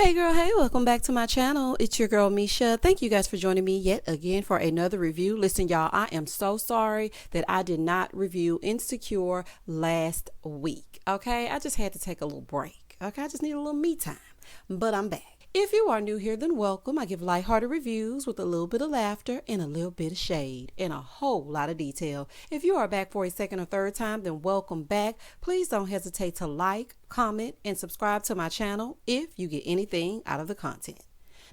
Hey girl, hey, welcome back to my channel. It's your girl Misha. Thank you guys for joining me yet again for another review. Listen y'all, I am so sorry that I did not review Insecure last week. Okay, I just had to take a little break. Okay, I just need a little me time, but I'm back. If you are new here, then welcome. I give lighthearted reviews with a little bit of laughter and a little bit of shade and a whole lot of detail. If you are back for a second or third time, then welcome back. Please don't hesitate to like, comment, and subscribe to my channel if you get anything out of the content.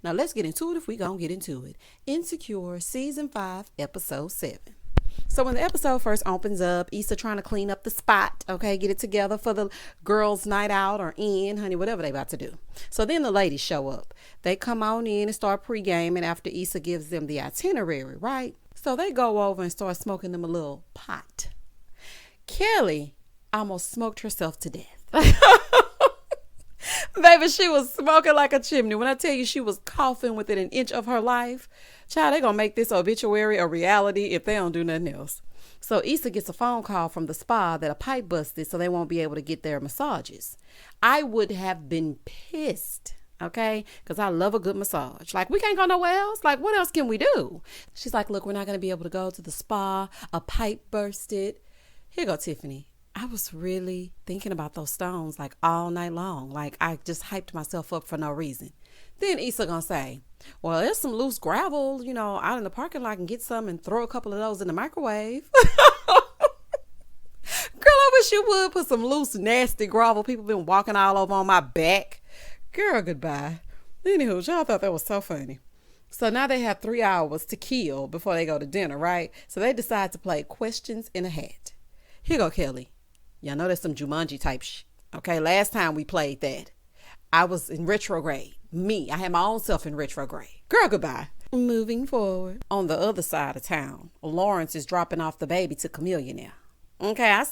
Now let's get into it if we gonna get into it. Insecure Season 5, Episode 7. So when the episode first opens up, Issa trying to clean up the spot, okay, get it together for the girls' night out or in, honey, whatever they about to do. So then the ladies show up. They come on in and start pre-gaming after Issa gives them the itinerary, right? So they go over and start smoking them a little pot. Kelly almost smoked herself to death. Baby, she was smoking like a chimney. When I tell you she was coughing within an inch of her life, child, they gonna make this obituary a reality if they don't do nothing else. So Issa gets a phone call from the spa that a pipe busted, so they won't be able to get their massages. I would have been pissed, okay, because I love a good massage. Like, we can't go nowhere else. Like, what else can we do? She's like, look, we're not gonna be able to go to the spa. A pipe bursted. Here go Tiffany. I was really thinking about those stones like all night long. Like, I just hyped myself up for no reason. Then Issa gonna say, well, there's some loose gravel, out in the parking lot, and get some and throw a couple of those in the microwave. Girl, I wish you would put some loose, nasty gravel. People been walking all over on my back. Girl, goodbye. Anywho, y'all thought that was so funny. So now they have 3 hours to kill before they go to dinner, right? So they decide to play questions in a hat. Here go Kelly. Y'all know there's some Jumanji type shit. Okay, last time we played that, I was in retrograde. I had my own self in retrograde. Girl, goodbye. Moving forward. On the other side of town, Lawrence is dropping off the baby to Camellia now. Okay, I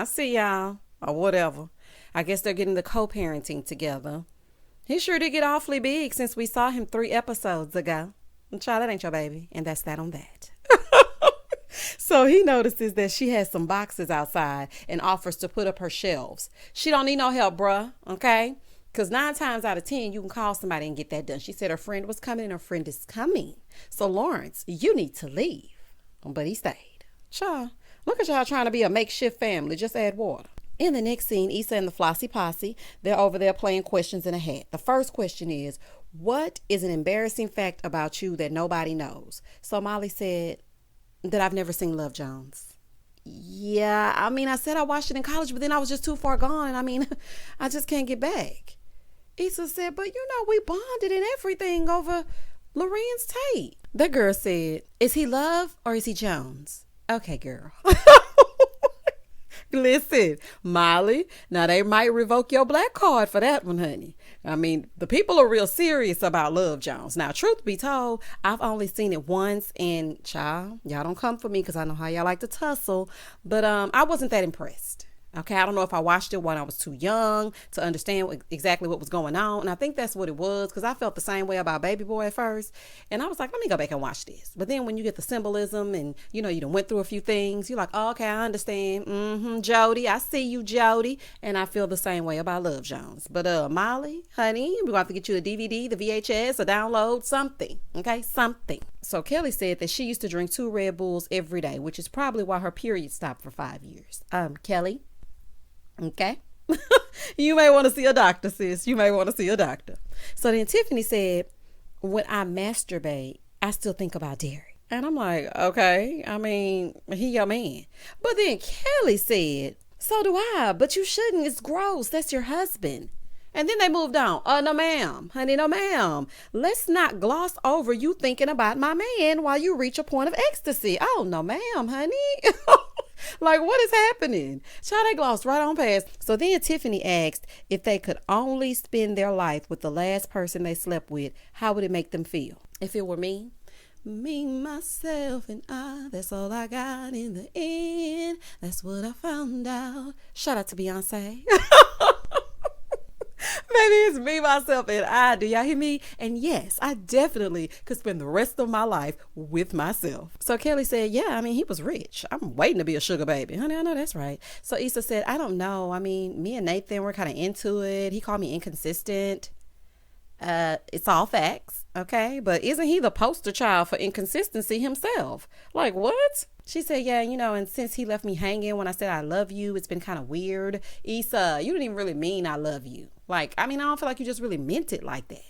see y'all. Or whatever. I guess they're getting the co-parenting together. He sure did get awfully big since we saw him 3 episodes ago. Child, that ain't your baby. And that's that on that. So he notices that she has some boxes outside and offers to put up her shelves. She don't need no help, bruh, okay? Because 9 times out of 10, you can call somebody and get that done. She said her friend was coming and her friend is coming. So, Lawrence, you need to leave. But he stayed. Child, look at y'all trying to be a makeshift family. Just add water. In the next scene, Issa and the Flossie Posse, they're over there playing questions in a hat. The first question is, what is an embarrassing fact about you that nobody knows? So Molly said that I've never seen Love Jones. Yeah, I said I watched it in college, but then I was just too far gone. And I just can't get back. Issa said, but we bonded and everything over Loren's tape. The girl said, is he Love or is he Jones? Okay, girl. Listen, Molly, now they might revoke your black card for that one, honey. The people are real serious about Love Jones. Now, truth be told, I've only seen it once, and child, y'all don't come for me because I know how y'all like to tussle, but I wasn't that impressed. Okay, I don't know if I watched it when I was too young to understand exactly what was going on. And I think that's what it was, because I felt the same way about Baby Boy at first. And I was like, let me go back and watch this. But then when you get the symbolism and, you done went through a few things, you're like, oh, okay, I understand. Jody, I see you, Jody. And I feel the same way about Love Jones. But Molly, honey, we're going to have to get you the DVD, the VHS, a download, something. Okay, something. So Kelly said that she used to drink 2 Red Bulls every day, which is probably why her period stopped for 5 years. Kelly. Okay. You may want to see a doctor, sis. You may want to see a doctor. So then Tiffany said, when I masturbate, I still think about Derek. And I'm like, okay, he your man. But then Kelly said, so do I, but you shouldn't. It's gross. That's your husband. And then they moved on. No, ma'am. Honey, no, ma'am. Let's not gloss over you thinking about my man while you reach a point of ecstasy. Oh, no, ma'am, honey. Like, what is happening? Child, they glossed right on past. So then Tiffany asked if they could only spend their life with the last person they slept with, how would it make them feel? If it were me, myself, and I, that's all I got in the end. That's what I found out. Shout out to Beyonce. Maybe it's me, myself, and I. Do y'all hear me? And yes, I definitely could spend the rest of my life with myself. So Kelly said, yeah, he was rich. I'm waiting to be a sugar baby. Honey, I know that's right. So Issa said, I don't know. Me and Nathan were kind of into it. He called me inconsistent. It's all facts, okay? But isn't he the poster child for inconsistency himself? Like, what? She said, yeah, and since he left me hanging when I said I love you, it's been kind of weird. Issa, you didn't even really mean I love you. Like, I don't feel like you just really meant it like that.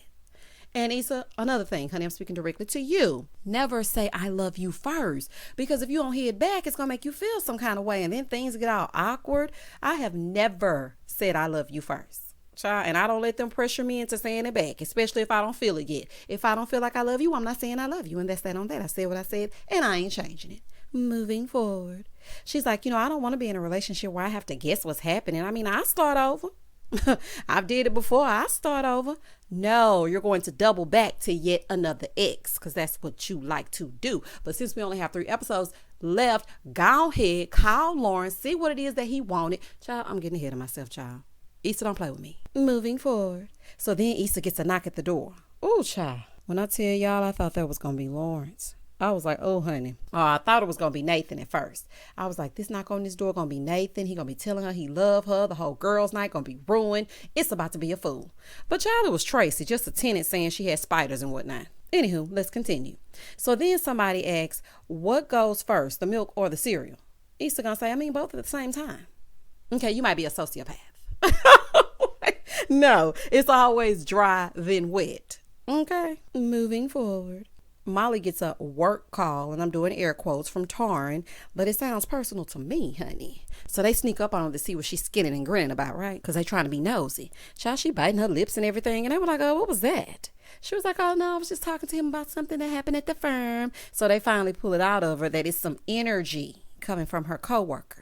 And Issa, another thing, honey, I'm speaking directly to you. Never say I love you first, because if you don't hear it back, it's going to make you feel some kind of way. And then things get all awkward. I have never said I love you first. Child, and I don't let them pressure me into saying it back, especially if I don't feel it yet. If I don't feel like I love you, I'm not saying I love you. And that's that on that. I said what I said, and I ain't changing it. Moving forward. She's like, I don't want to be in a relationship where I have to guess what's happening. I start over. I've did it before. I start over. No, you're going to double back to yet another ex, because that's what you like to do. But since we only have 3 episodes left, go ahead, call Lawrence, see what it is that he wanted. Child, I'm getting ahead of myself, child. Issa, don't play with me. Moving forward. So then Issa gets a knock at the door. Oh, child. When I tell y'all, I thought that was going to be Lawrence. I was like, oh, honey. Oh, I thought it was going to be Nathan at first. I was like, this knock on this door going to be Nathan. He going to be telling her he love her. The whole girls' night going to be ruined. It's about to be a fool. But child, it was Tracy, just a tenant saying she had spiders and whatnot. Anywho, let's continue. So then somebody asks, what goes first, the milk or the cereal? Issa going to say, both at the same time. Okay, you might be a sociopath. No, it's always dry then wet. Okay, moving forward. Molly gets a work call, and I'm doing air quotes, from Taryn, but it sounds personal to me, honey. So they sneak up on her to see what she's skinning and grinning about, right? Because they trying to be nosy. Child, she biting her lips and everything, and they were like, oh, what was that? She was like, oh, no, I was just talking to him about something that happened at the firm. So they finally pull it out of her that it's some energy coming from her coworker.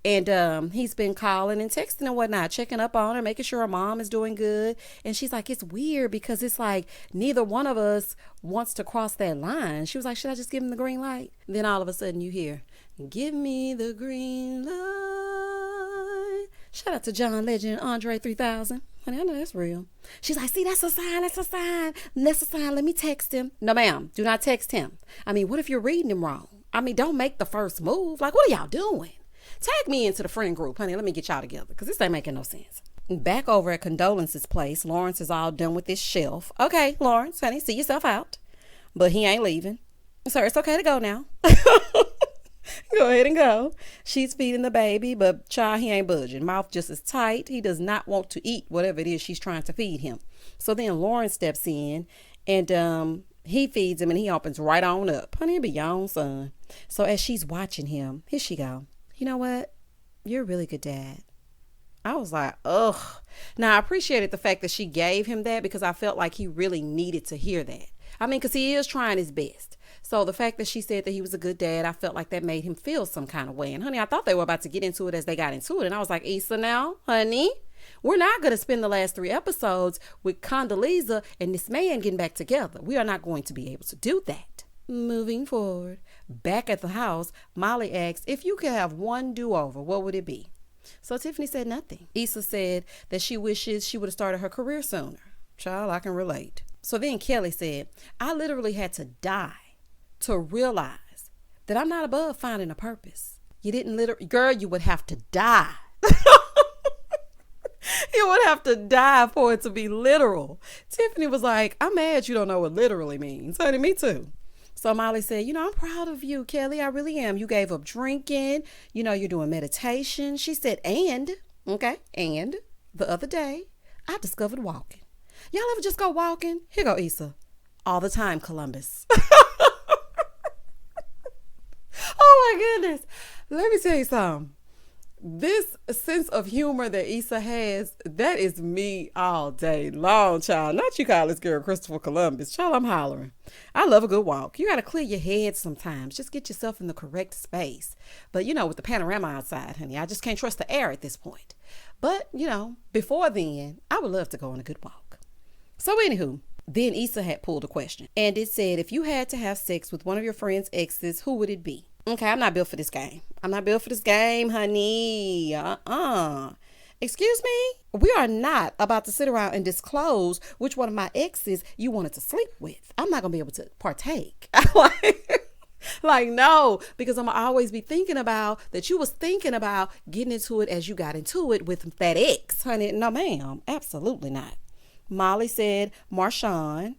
And he's been calling and texting and whatnot, checking up on her, making sure her mom is doing good. And she's like, it's weird because it's like neither one of us wants to cross that line. She was like, should I just give him the green light? Then all of a sudden you hear, give me the green light. Shout out to John Legend, Andre 3000. Honey, I know that's real. She's like, see, that's a sign. That's a sign. That's a sign. Let me text him. No, ma'am, do not text him. What if you're reading him wrong? Don't make the first move. Like, what are y'all doing? Tag me into the friend group, honey. Let me get y'all together, because this ain't making no sense. Back over at Condolence's place, Lawrence is all done with this shelf. Okay, Lawrence, honey, see yourself out. But he ain't leaving. Sir, it's okay to go now. Go ahead and go. She's feeding the baby, but child, he ain't budging. Mouth just as tight. He does not want to eat whatever it is she's trying to feed him. So then Lawrence steps in, and he feeds him, and he opens right on up. Honey, it'll be your own son. So as she's watching him, here she go. You know what? You're a really good dad. I was like, ugh. Now, I appreciated the fact that she gave him that, because I felt like he really needed to hear that. Because he is trying his best. So the fact that she said that he was a good dad, I felt like that made him feel some kind of way. And honey, I thought they were about to get into it as they got into it. And I was like, Issa, now, honey, we're not going to spend the last 3 episodes with Condoleezza and this man getting back together. We are not going to be able to do that. Moving forward, back at the house, Molly asked, if you could have one do-over, what would it be? So Tiffany said nothing. Issa said that she wishes she would have started her career sooner. Child, I can relate. So then Kelly said, I literally had to die to realize that I'm not above finding a purpose. You didn't literally, girl, you would have to die. You would have to die for it to be literal. Tiffany was like, I'm mad you don't know what literally means. Honey, me too. So Molly said, I'm proud of you, Kelly. I really am. You gave up drinking. You're doing meditation. She said, and the other day, I discovered walking. Y'all ever just go walking? Here go Issa. All the time, Columbus. Oh my goodness. Let me tell you something. This sense of humor that Issa has, that is me all day long, child. Not you call this girl Christopher Columbus. Child, I'm hollering. I love a good walk. You got to clear your head sometimes. Just get yourself in the correct space. But, with the panorama outside, honey, I just can't trust the air at this point. But, before then, I would love to go on a good walk. So, anywho, then Issa had pulled a question. And it said, if you had to have sex with one of your friend's exes, who would it be? Okay, I'm not built for this game. I'm not built for this game, honey. Excuse me? We are not about to sit around and disclose which one of my exes you wanted to sleep with. I'm not going to be able to partake. Like, no, because I'm going to always be thinking about that you was thinking about getting into it as you got into it with that ex, honey. No, ma'am. Absolutely not. Molly said Marshawn,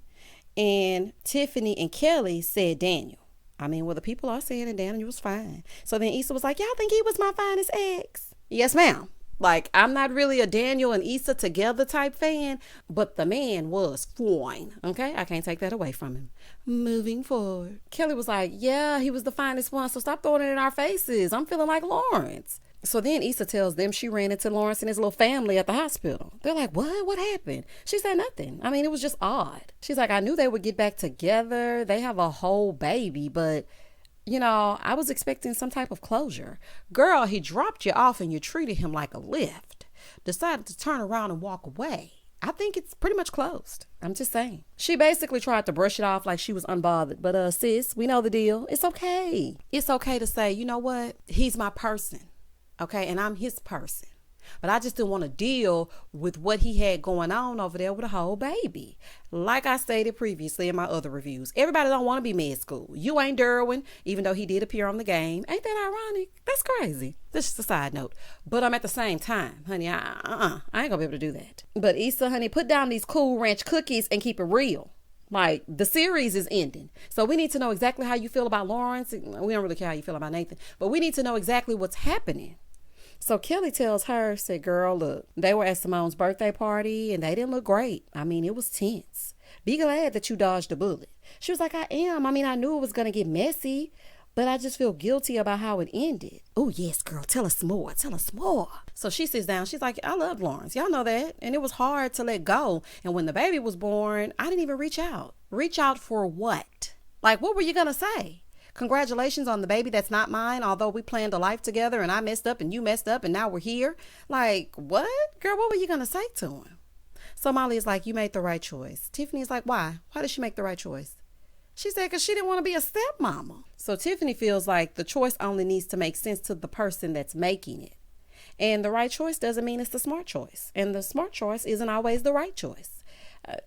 and Tiffany and Kelly said Daniel. I mean, well, the people are saying that Daniel was fine. So then Issa was like, y'all think he was my finest ex? Yes, ma'am. Like, I'm not really a Daniel and Issa together type fan, but the man was fine. Okay? I can't take that away from him. Moving forward. Kelly was like, yeah, he was the finest one, so stop throwing it in our faces. I'm feeling like Lawrence. So then Issa tells them she ran into Lawrence and his little family at the hospital. They're like, what? What happened? She said nothing. I mean, it was just odd. She's like, I knew they would get back together. They have a whole baby, but, you know, I was expecting some type of closure. Girl, he dropped you off and you treated him like a lift. Decided to turn around and walk away. I think it's pretty much closed. I'm just saying. She basically tried to brush it off like she was unbothered. But sis, we know the deal. It's okay. It's okay to say, you know what? He's my person. Okay, and I'm his person. But I just didn't want to deal with what he had going on over there with a whole baby. Like I stated previously in my other reviews, everybody don't want to be med school. You ain't Derwin, even though he did appear on the game. Ain't that ironic? That's crazy. That's just a side note. But I'm at the same time, honey, I ain't gonna be able to do that. But Issa, honey, put down these Cool Ranch cookies and keep it real. Like, the series is ending. So we need to know exactly how you feel about Lawrence. We don't really care how you feel about Nathan. But we need to know exactly what's happening. So Kelly tells her, said, girl, look, they were at Simone's birthday party and they didn't look great. I mean, it was tense. Be glad that you dodged a bullet. She was like, I am. I mean, I knew it was going to get messy, but I just feel guilty about how it ended. Oh, yes, girl. Tell us more. Tell us more. So she sits down. She's like, I love Lawrence. Y'all know that. And it was hard to let go. And when the baby was born, I didn't even reach out. Reach out for what? Like, what were you going to say? Congratulations on the baby that's not mine, although we planned a life together and I messed up and you messed up and now we're here. Like, what? Girl, what were you going to say to him? So Molly is like, you made the right choice. Tiffany is like, why? Why did she make the right choice? She said, because she didn't want to be a stepmama. So Tiffany feels like the choice only needs to make sense to the person that's making it. And the right choice doesn't mean it's the smart choice. And the smart choice isn't always the right choice.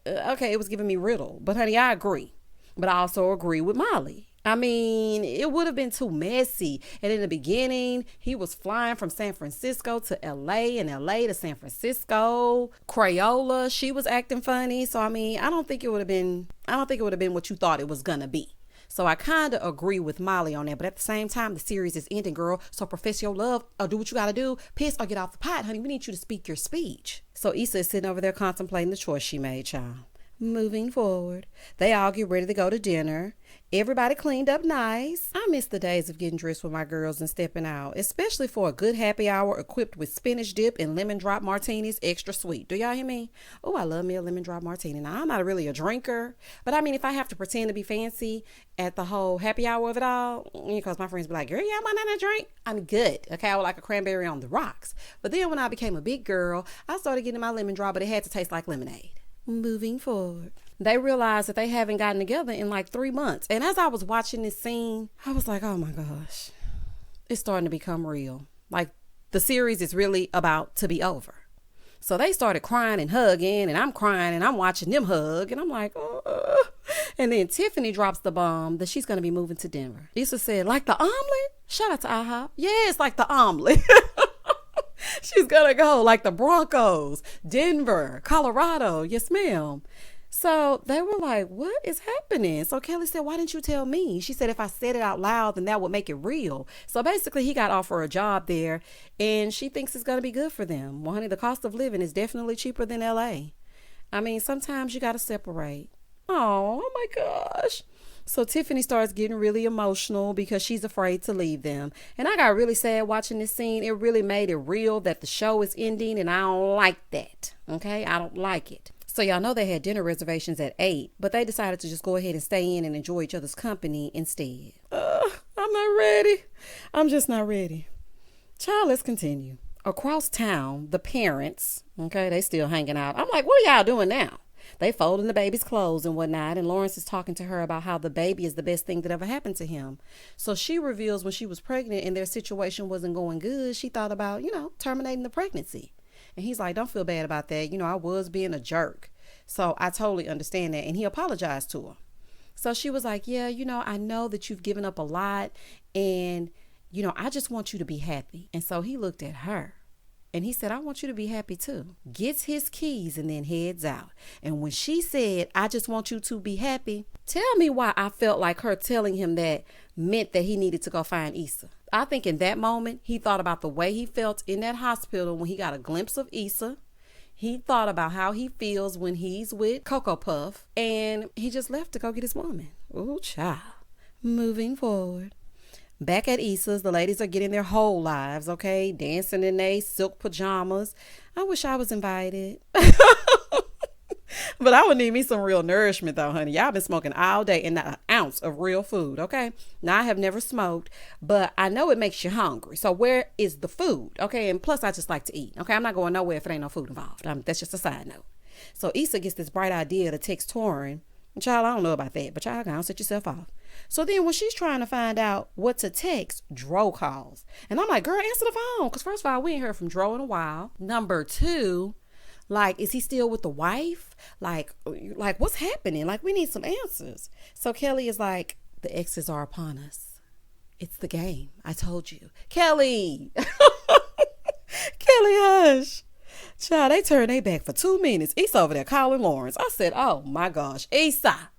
Okay, it was giving me riddle. But honey, I agree. But I also agree with Molly. I mean, it would have been too messy. And in the beginning, he was flying from San Francisco to LA and LA to San Francisco. Crayola, she was acting funny. So, I mean, I don't think it would have been what you thought it was going to be. So I kind of agree with Molly on that. But at the same time, the series is ending, girl. So profess your love or do what you got to do. Piss or get off the pot, honey. We need you to speak your speech. So Issa is sitting over there contemplating the choice she made, child. Moving forward, they all get ready to go to dinner. Everybody cleaned up nice. I miss the days of getting dressed with my girls and stepping out, especially for a good happy hour equipped with spinach dip and lemon drop martinis, extra sweet. Do y'all hear me? Oh, I love me a lemon drop martini. Now, I'm not really a drinker, but I mean, if I have to pretend to be fancy at the whole happy hour of it all, because my friends be like, girl, yeah, why not a drink? I'm good. Okay, I would like a cranberry on the rocks. But then when I became a big girl, I started getting my lemon drop, but it had to taste like lemonade. Moving forward, they realized that they haven't gotten together in like 3 months. And as I was watching this scene, I was like, oh my gosh, it's starting to become real. Like the series is really about to be over. So they started crying and hugging, and I'm crying and I'm watching them hug. And I'm like, oh. And then Tiffany drops the bomb that she's going to be moving to Denver. Issa said, like the omelet? Shout out to IHOP. Yeah, it's like the omelet. She's gonna go like the Broncos, Denver, Colorado. Yes, ma'am. So they were like, what is happening? So Kelly said, why didn't you tell me? She said, if I said it out loud, then that would make it real. So basically he got offered a job there and she thinks it's going to be good for them. Well, honey, the cost of living is definitely cheaper than LA. I mean, sometimes you got to separate. Oh my gosh. So Tiffany starts getting really emotional because she's afraid to leave them. And I got really sad watching this scene. It really made it real that the show is ending, and I don't like that. Okay? I don't like it. So y'all know they had dinner reservations at 8, but they decided to just go ahead and stay in and enjoy each other's company instead. I'm not ready. I'm just not ready. Child, let's continue. Across town, the parents, okay, they still hanging out. I'm like, what are y'all doing now? They folding the baby's clothes and whatnot, and Lawrence is talking to her about how the baby is the best thing that ever happened to him. So she reveals when she was pregnant and their situation wasn't going good, she thought about, terminating the pregnancy. And he's like, don't feel bad about that. I was being a jerk. So I totally understand that. And he apologized to her. So she was like, yeah, I know that you've given up a lot and, I just want you to be happy. And so he looked at her And he said, I want you to be happy too. Gets his keys and then heads out. And when she said, I just want you to be happy, tell me why I felt like her telling him that meant that he needed to go find Issa. I think in that moment, he thought about the way he felt in that hospital when he got a glimpse of Issa. He thought about how he feels when he's with Cocoa Puff. And he just left to go get his woman. Ooh, child. Moving forward. Back at Issa's, the ladies are getting their whole lives, okay? Dancing in their silk pajamas. I wish I was invited. But I would need me some real nourishment though, honey. Y'all been smoking all day and not an ounce of real food, okay? Now, I have never smoked, but I know it makes you hungry. So where is the food, okay? And plus, I just like to eat, okay? I'm not going nowhere if it ain't no food involved. That's just a side note. So Issa gets this bright idea to text Torin. Child, I don't know about that, but y'all gonna set yourself off. So then when she's trying to find out what to text, Dro calls. And I'm like, girl, answer the phone. Because first of all, we ain't heard from Dro in a while. Number two, like, is he still with the wife? Like what's happening? Like, we need some answers. So Kelly is like, the exes are upon us. It's the game. I told you. Kelly. Kelly, hush. Child, they turned their back for 2 minutes. Issa over there calling Lawrence. I said, oh my gosh, Issa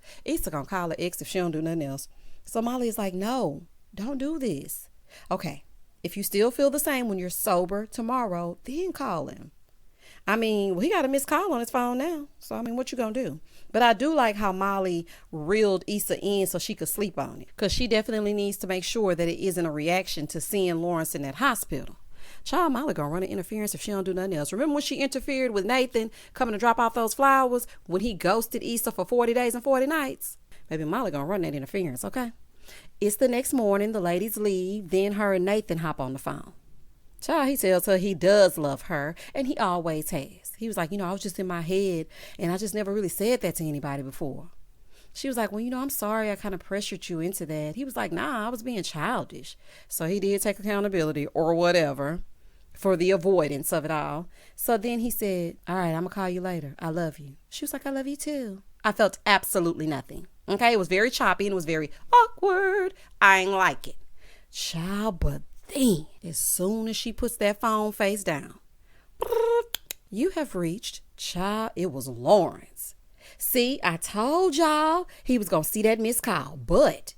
gonna call her ex if she don't do nothing else. So Molly is like, no, don't do this. Okay, if you still feel the same when you're sober tomorrow, then call him. I mean, well, he got a missed call on his phone now. So, I mean, what you gonna do? But I do like how Molly reeled Issa in so she could sleep on it. Because she definitely needs to make sure that it isn't a reaction to seeing Lawrence in that hospital. Child, Molly gonna run an interference if she don't do nothing else. Remember when she interfered with Nathan coming to drop off those flowers when he ghosted Issa for 40 days and 40 nights? Baby, Molly gonna run that interference, okay? It's the next morning. The ladies leave. Then her and Nathan hop on the phone. Child, he tells her he does love her, and he always has. He was like, I was just in my head, and I just never really said that to anybody before. She was like, well, I'm sorry I kind of pressured you into that. He was like, nah, I was being childish. So he did take accountability or whatever for the avoidance of it all. So then he said, all right, I'm going to call you later. I love you. She was like, I love you too. I felt absolutely nothing. Okay, it was very choppy and it was very awkward. I ain't like it. Child, but then as soon as she puts that phone face down, you have reached, child, it was Lawrence. See, I told y'all he was going to see that missed call, but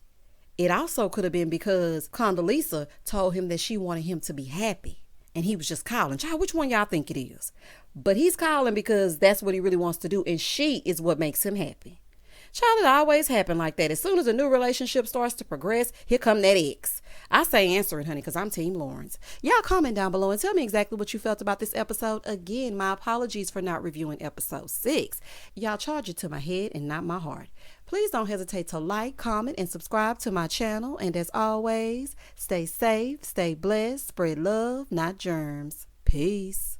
it also could have been because Condola told him that she wanted him to be happy. And he was just calling. Child, which one y'all think it is? But he's calling because that's what he really wants to do. And she is what makes him happy. Child, it always happen like that. As soon as a new relationship starts to progress, here come that ex. I say answer it, honey, because I'm Team Lawrence. Y'all comment down below and tell me exactly what you felt about this episode. Again, my apologies for not reviewing episode 6. Y'all charge it to my head and not my heart. Please don't hesitate to like, comment, and subscribe to my channel. And as always, stay safe, stay blessed, spread love, not germs. Peace.